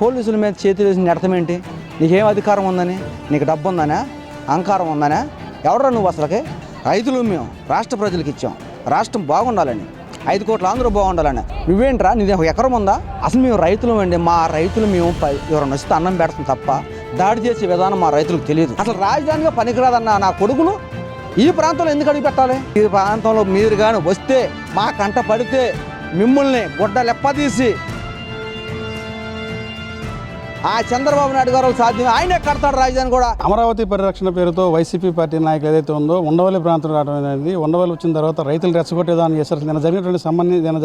పోలీసుల మీద చేతులు వేసి నెడతమేంటి? నీకేం అధికారం ఉందని? నీకు డబ్బు ఉందనా? అహంకారం ఉందనా? ఎవడరా నువ్వు అసలుకి? రైతులు మేము రాష్ట్ర ప్రజలకు ఇచ్చాం, రాష్ట్రం బాగుండాలని, 5 కోట్ల ఆంధ్ర బాగుండాలని. నువ్వేంట్రా, నీది ఒక ఎకరం ఉందా? అసలు మేము రైతులు అండి. మా రైతులు మేము ఎవరైనా వస్తే అన్నం పెడతాం తప్ప దాడి చేసే విధానం మా రైతులకు తెలియదు. అసలు రాజధానిగా పనికిరాదన్న నా కొడుకులు ఈ ప్రాంతంలో ఎందుకు అడిగి పెట్టాలి? ఈ ప్రాంతంలో మీరు కానీ వస్తే మా కంట పడితే మిమ్మల్ని గుడ్డలెప్పదీసి ఆ చంద్రబాబు నాయుడు గారు సాధ్యం, ఆయనే కడతాడు రాజధాని కూడా. అమరావతి పరిరక్షణ పేరుతో వైసీపీ పార్టీ నాయకులు ఏదైతే ఉందో ఉండవల్లి ప్రాంతం రావడం అనేది, ఉండవల్లి వచ్చిన తర్వాత రైతులు రెచ్చగొట్టేదాన్ని చేశారు. నేను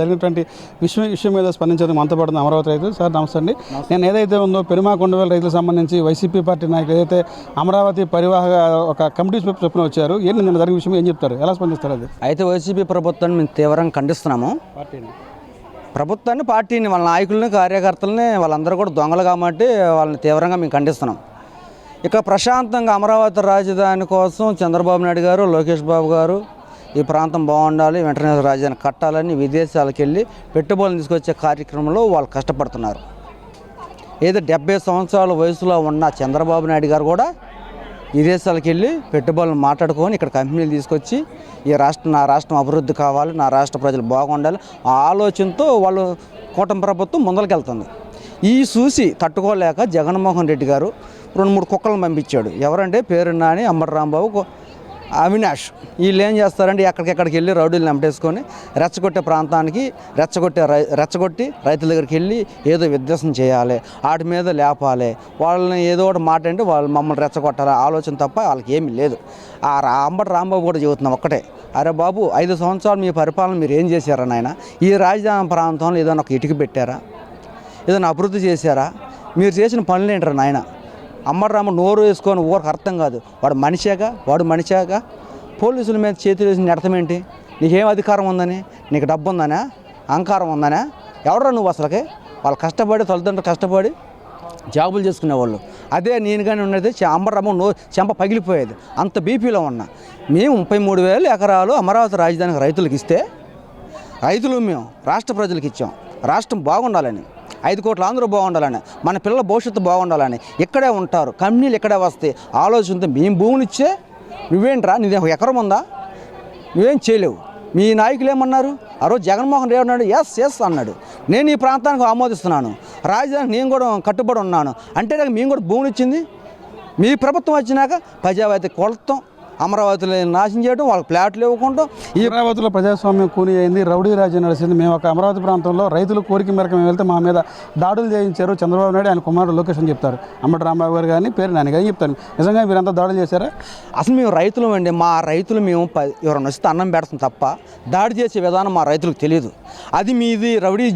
జరిగినటువంటి విషయం మీద స్పందించడం మనతో పడుతుంది అమరావతి రైతులు. సార్ నమస్తే అండి. నేను ఏదైతే ఉందో పెరుమాక ఉండవల్లి రైతులకు సంబంధించి వైసీపీ పార్టీ నాయకులు ఏదైతే అమరావతి పరివాహక ఒక కమిటీ చొప్పున వచ్చారు, ఏంటి నేను జరిగిన విషయం ఏం చెప్తారు, ఎలా స్పందిస్తారు? అది అయితే వైసీపీ ప్రభుత్వాన్ని మేము తీవ్రంగా ఖండిస్తున్నాము. ప్రభుత్వాన్ని, పార్టీని, వాళ్ళ నాయకులని, కార్యకర్తలని, వాళ్ళందరూ కూడా దొంగలు కాబట్టి వాళ్ళని తీవ్రంగా మేము ఖండిస్తున్నాం. ఇక ప్రశాంతంగా అమరావతి రాజధాని కోసం చంద్రబాబు నాయుడు గారు, లోకేష్ బాబు గారు ఈ ప్రాంతం బాగుండాలి, వెంటనే రాజధాని కట్టాలని విదేశాలకు వెళ్ళి పెట్టుబడులు తీసుకొచ్చే కార్యక్రమంలో వాళ్ళు కష్టపడుతున్నారు. ఏదో 70 సంవత్సరాల వయసులో ఉన్న చంద్రబాబు నాయుడు గారు కూడా విదేశాలకు వెళ్ళి పెట్టుబడులు మాట్లాడుకొని ఇక్కడ కంపెనీలు తీసుకొచ్చి నా రాష్ట్రం అభివృద్ధి కావాలి, నా రాష్ట్ర ప్రజలు బాగుండాలి ఆ ఆలోచనతో వాళ్ళు కూటమి ప్రభుత్వం ముందరికెళ్తుంది. ఈ చూసి తట్టుకోలేక జగన్మోహన్ రెడ్డి గారు 2-3 కుక్కలను పంపించాడు. ఎవరంటే పేరు నాని, అంబటి రాంబాబు, అవినాష్. వీళ్ళు ఏం చేస్తారంటే ఎక్కడికెక్కడికి వెళ్ళి రౌడీలు నమ్మటేసుకొని రెచ్చగొట్టే ప్రాంతానికి రెచ్చగొట్టి రైతుల దగ్గరికి వెళ్ళి ఏదో విధ్వంసం చేయాలి, వాటి మీద లేపాలి, వాళ్ళని ఏదో ఒకటి మాట అంటే వాళ్ళు మమ్మల్ని రెచ్చగొట్టాలి ఆలోచన తప్ప వాళ్ళకి ఏమీ లేదు. ఆ అంబటి రాంబాబు కూడా చెబుతున్నాం ఒక్కటే, అరే బాబు 5 సంవత్సరాలు మీ పరిపాలన మీరు ఏం చేశారా నాయన? ఈ రాజధాని ప్రాంతంలో ఏదైనా ఒక ఇటుక పెట్టారా? ఏదైనా అభివృద్ధి చేశారా? మీరు చేసిన పనులు ఏంటారా నాయన? అమ్మరామ నోరు వేసుకొని ఊరికి అర్థం కాదు. వాడు మనిషాగా పోలీసుల మీద చేతులు వేసి నెడతమేంటి? నీకేం అధికారం ఉందని? నీకు డబ్బు ఉందనా? అహంకారం ఉందనా? ఎవడరా నువ్వు అసలుకి? వాళ్ళు కష్టపడి, తల్లిదండ్రులు కష్టపడి జాబులు చేసుకునేవాళ్ళు. అదే నేను కానీ ఉన్నది అంబరామ చెంప పగిలిపోయేది, అంత బీపీలో ఉన్నా. మేము 33,000 ఎకరాలు అమరావతి రాజధానికి రైతులకు ఇస్తే, రైతులు మేము రాష్ట్ర ప్రజలకు ఇచ్చాం, రాష్ట్రం బాగుండాలని, 5 కోట్ల ఆంధ్ర బాగుండాలని, మన పిల్లల భవిష్యత్తు బాగుండాలని, ఇక్కడే ఉంటారు, కంపెనీలు ఇక్కడే వస్తాయి ఆలోచనతో మేము భూములు ఇచ్చే నువ్వేంట్రా, నీది ఒక ఎకరం ఉందా? నువ్వేం చేయలేవు. మీ నాయకులు ఏమన్నారు? ఆ రోజు జగన్మోహన్ రెడ్డి అన్నాడు, ఎస్ అన్నాడు, నేను ఈ ప్రాంతానికి ఆమోదిస్తున్నాను, రాజధానికి నేను కూడా కట్టుబడి ఉన్నాను అంటే మేము కూడా భూములు ఇచ్చింది. మీ ప్రభుత్వం వచ్చినాక ప్రజావాది కొలతం, అమరావతిలో నాశనం చేయడం, వాళ్ళకి ప్లాట్లు ఇవ్వకుండా. ఈ అమరావతిలో ప్రజాస్వామ్యం కూని అయింది, రౌడీ రాజ్యం నడిచింది. మేము ఒక అమరావతి ప్రాంతంలో రైతులు కోరిక మేరకు మేము వెళ్తే మా మీద దాడులు చేయించారు చంద్రబాబు నాయుడు, ఆయన కుమారుడు లోకేష్ అని చెప్తారు. అంబటి రాంబాబు గారు కానీ పేరు నాని కానీ చెప్తారు. నిజంగా మీరంతా దాడులు చేశారా? అసలు మేము రైతులు అండి. మా రైతులు మేము ఎవరైనా వస్తే అన్నం పెడతాం తప్ప దాడి చేసే విధానం మా రైతులకు తెలియదు. అది మీది రౌడీ,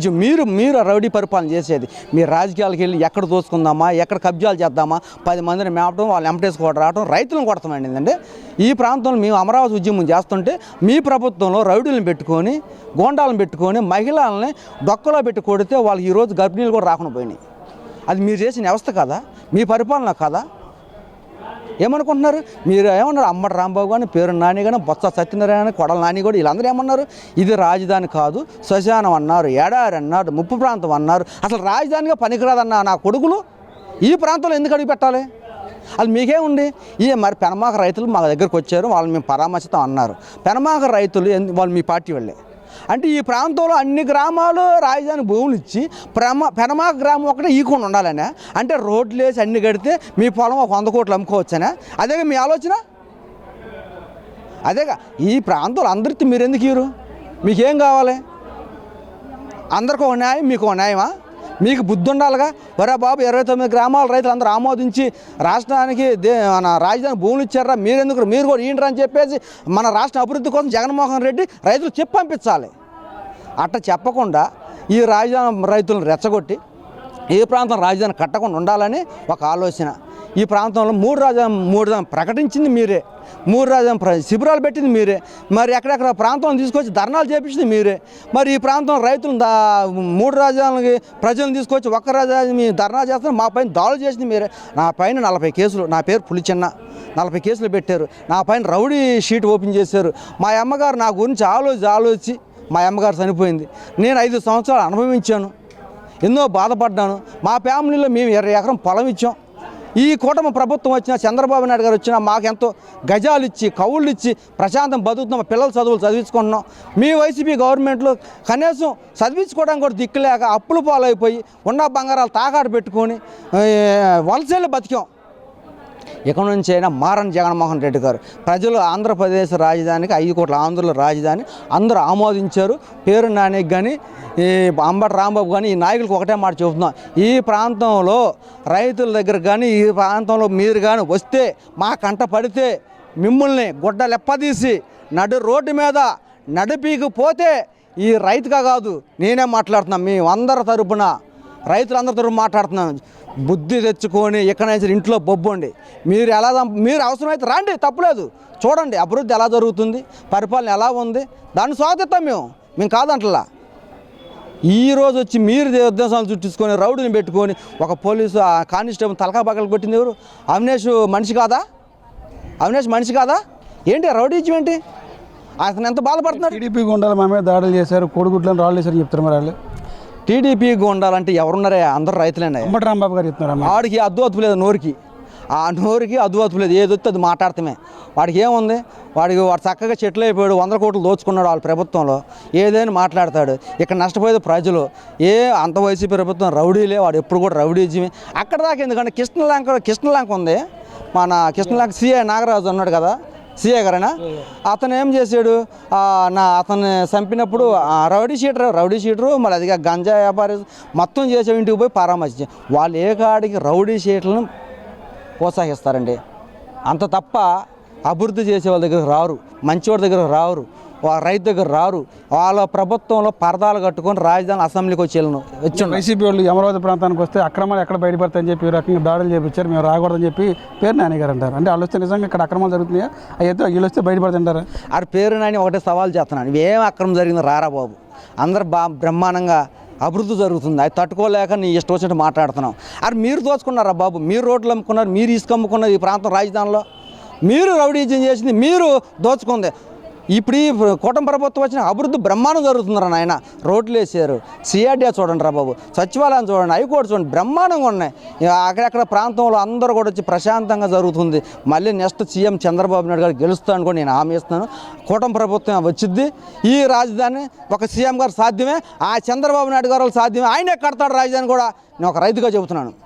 మీరు రౌడీ పరిపాలన చేసేది. మీరు రాజకీయాలకు వెళ్ళి ఎక్కడ దోచుకుందామా, ఎక్కడ కబ్జాలు చేద్దామా, 10 మందిని మేపడం, వాళ్ళు ఎంపటేసుకోవడం రావడం, రైతులను కొడతామండి. ఏంటంటే ఈ ప్రాంతంలో మేము అమరావతి ఉద్యమం చేస్తుంటే మీ ప్రభుత్వంలో రౌడీలను పెట్టుకొని, గోండాలను పెట్టుకొని, మహిళల్ని డొక్కలో పెట్టి కొడితే వాళ్ళకి ఈరోజు గర్భిణీలు కూడా రాకుండా పోయినాయి. అది మీరు చేసిన వ్యవస్థ కదా, మీ పరిపాలన కదా? ఏమనుకుంటున్నారు మీరు? ఏమన్నారు? అంబటి రాంబాబు కానీ, పేరు నాని కానీ, బొత్స సత్యనారాయణ, కొడల నాని కూడా వీళ్ళందరూ ఏమన్నారు? ఇది రాజధాని కాదు, శ్మశానం అన్నారు, ఎడారి అన్నారు, ముప్పు ప్రాంతం అన్నారు. అసలు రాజధానిగా పనికిరాదన్న నా కొడుకులు ఈ ప్రాంతంలో ఎందుకు అడిగి పెట్టాలి? అది మీకేముంది? మరి పెనమాక రైతులు మా దగ్గరకు వచ్చారు, వాళ్ళు మేము పరామర్శిస్తాం అన్నారు. పెనమాక రైతులు వాళ్ళు మీ పార్టీ వాళ్ళే అంటే ఈ ప్రాంతంలో అన్ని గ్రామాలు రాజధాని భూములు ఇచ్చి పెనమాక గ్రామం ఒకటే ఈకుండా ఉండాలనే అంటే రోడ్లు వేసి అన్ని కడితే మీ పొలం ఒక 100 కోట్లు అమ్ముకోవచ్చనే? అదేగా మీ ఆలోచన? అదేగా ఈ ప్రాంతంలో అందరితో మీరు ఎందుకు ఇరు? మీకేం కావాలి? అందరికీ ఒక న్యాయం, మీకు ఒక న్యాయమా? మీకు బుద్ధి ఉండాలిగా. వరే బాబు 29 గ్రామాల రైతులు అందరూ ఆమోదించి రాష్ట్రానికి మన రాజధాని భూములు ఇచ్చారా, మీరు కూడా ఈండ్రా అని చెప్పేసి మన రాష్ట్ర అభివృద్ధి కోసం జగన్మోహన్ రెడ్డి రైతులు చెప్పి పంపించాలి. అట్లా చెప్పకుండా ఈ రాజధాని రైతులను రెచ్చగొట్టి ఏ ప్రాంతం రాజధాని కట్టకుండా ఉండాలని ఒక ఆలోచన. ఈ ప్రాంతంలో 3 రాజధాని ప్రకటించింది మీరే, 3 రాజధాని శిబిరాలు పెట్టింది మీరే, మరి ఎక్కడెక్కడ ప్రాంతం తీసుకొచ్చి ధర్నాలు చేపించింది మీరే. మరి ఈ ప్రాంతం రైతులు 3 రాజధానికి ప్రజలను తీసుకొచ్చి ఒక్క రాజధాని మీ ధర్నా చేస్తున్నారు, మా పైన దాడులు చేసింది మీరే. నా పైన 40 కేసులు, నా పేరు పులిచిన్న, 40 కేసులు పెట్టారు. నా పైన రౌడీ షీట్ ఓపెన్ చేశారు. మా అమ్మగారు నా గురించి ఆలోచించి మా అమ్మగారు చనిపోయింది. నేను 5 సంవత్సరాలు అనుభవించాను. ఎన్నో బాధపడ్డాను. మా ఫ్యామిలీలో మేము 20 ఎకరం పొలం ఇచ్చాం. ఈ కూటమి ప్రభుత్వం వచ్చినా, చంద్రబాబు నాయుడు గారు వచ్చినా మాకెంతో గజాలు ఇచ్చి, కౌళ్ళు ఇచ్చి ప్రశాంతం బతుకుతున్నాం. మా పిల్లల చదువులు చదివించుకుంటున్నాం. మీ వైసీపీ గవర్నమెంట్లో కనీసం చదివించుకోవడానికి కూడా దిక్కులేక అప్పులు పాలైపోయి ఉన్న బంగారాలు తాకాడు పెట్టుకొని వలసలు బతికాం. ఇక నుంచి అయినా మారని జగన్మోహన్ రెడ్డి గారు. ప్రజలు ఆంధ్రప్రదేశ్ రాజధానికి 5 కోట్ల ఆంధ్రుల రాజధాని అందరూ ఆమోదించారు. పేరు నానికి కానీ ఈ అంబటి రాంబాబు కానీ ఈ నాయకులకు ఒకటే మాట చెబుతున్నాం, ఈ ప్రాంతంలో రైతుల దగ్గర కానీ ఈ ప్రాంతంలో మీరు కానీ వస్తే మా కంట పడితే మిమ్మల్ని గుడ్డలెప్పదీసి నడు రోడ్డు మీద నడిపికపోతే ఈ రైతుగా కాదు నేనే మాట్లాడుతున్నాను, మీ అందరి తరపున రైతులందరి తరపున మాట్లాడుతున్నాను. బుద్ధి తెచ్చుకొని ఇక్కడ నుంచి ఇంట్లో బొబ్బుండి మీరు అవసరమైతే రండి, తప్పలేదు, చూడండి అభివృద్ధి ఎలా జరుగుతుంది, పరిపాలన ఎలా ఉంది, దాన్ని స్వాగతిస్తాం. మేము కాదంటలా. ఈరోజు వచ్చి మీరు ఉద్దేశాలు చుట్టించుకొని రౌడీని పెట్టుకొని ఒక పోలీసు కానిస్టేబుల్ తలకా బగలు కొట్టింది ఎవరు? అవినేష్ మనిషి కాదా? అవినేష్ మనిషి కాదా? ఏంటి రౌడీజం ఏంటి? అతను ఎంత బాధపడుతున్నాడు? టీడీపీ గుండాలు మా మీద దాడులు చేశారు, కోడిగుడ్లను రాళ్ళు చేశారని చెప్తారు. మరి వాళ్ళు టీడీపీకి ఉండాలంటే ఎవరున్నారే? అందరు రైతులేనే. అంబటి రాంబాబు గారు చెప్తున్నారు. వాడికి అద్దు లేదు, నోరుకి అద్దు లేదు, ఏది వస్తే అది మాట్లాడతామే. వాడికి ఏముంది? వాడు చక్కగా చెట్లు అయిపోయాడు, 100 కోట్లు దోచుకున్నాడు వాళ్ళ ప్రభుత్వంలో, ఏదైనా మాట్లాడతాడు. ఇక్కడ నష్టపోయేది ప్రజలు. అంత వైసీపీ ప్రభుత్వం రౌడీలే, వాడు ఎప్పుడు కూడా రౌడీజమే. అక్కడ దాకా ఎందుకంటే కృష్ణలంక ఉంది, మన కృష్ణలంక సిఐ నాగరాజు అన్నాడు కదా, సిఐ గారేనా, అతను ఏం చేశాడు? అతన్ని చంపినప్పుడు రౌడీ షీటరు మళ్ళీ అదిగా గంజా వ్యాపారి మొత్తం చేసే ఇంటికి పోయి పరామర్శించారు. వాళ్ళు ఏ కాడికి రౌడీ షీట్లను ప్రోత్సహిస్తారండి. అంత తప్ప అభివృద్ధి చేసే వాళ్ళ దగ్గర రారు, మంచివాడి దగ్గర రారు, రైతు దగ్గర రారు. వాళ్ళ ప్రభుత్వంలో పరదాలు కట్టుకొని రాజధాని అసెంబ్లీకి వచ్చి వైసీపీ వాళ్ళు అమరావతి ప్రాంతానికి వస్తే అక్రమాలు ఎక్కడ బయటపడతాయని చెప్పి ఈ రకంగా దాడులు చేయించారు, మేము రాకూడదని చెప్పి పేరు నాని గారు అంటారు. అంటే వాళ్ళు వస్తే నిజంగా ఇక్కడ అక్రమాలు జరుగుతున్నాయా? అయితే వీళ్ళు వస్తే బయటపడుతుంటారా? ఆడ పేరు నాని ఒకటే సవాల్ చేస్తున్నాను, ఏం అక్రమం జరిగిందో రారా బాబు, అందరు బ్రహ్మాండంగా అభివృద్ధి జరుగుతుంది, అది తట్టుకోలేక నీ ఇష్టం వచ్చినట్టు మాట్లాడుతున్నాం. అది మీరు దోచుకున్నారా బాబు? మీరు రోడ్లు అమ్ముకున్నారు, మీరు ఇసుక అమ్ముకున్నారు, ఈ ప్రాంతం రాజధానిలో మీరు రౌడీజం చేసింది, మీరు దోచుకుంది. ఇప్పుడు ఈ కూటమి ప్రభుత్వం వచ్చిన అభివృద్ధి బ్రహ్మాండం జరుగుతుందిరా నాయన. రోడ్లు వేసారు, సిఆర్డీఏ చూడండి రా బాబు, సచివాలయం చూడండి, హైకోర్టు చూడండి, బ్రహ్మాండంగా ఉన్నాయి. అక్కడెక్కడ ప్రాంతంలో అందరూ కూడా వచ్చి ప్రశాంతంగా జరుగుతుంది. మళ్ళీ నెక్స్ట్ సీఎం చంద్రబాబు నాయుడు గారు గెలుస్తాను కూడా నేను హామీ ఇస్తున్నాను. కూటమి ప్రభుత్వం వచ్చిద్ది, ఈ రాజధాని ఒక సీఎం గారు సాధ్యమే, ఆ చంద్రబాబు నాయుడు గారు సాధ్యమే, ఆయనే కడతాడు రాజధాని కూడా. నేను ఒక రైతుగా చెబుతున్నాను.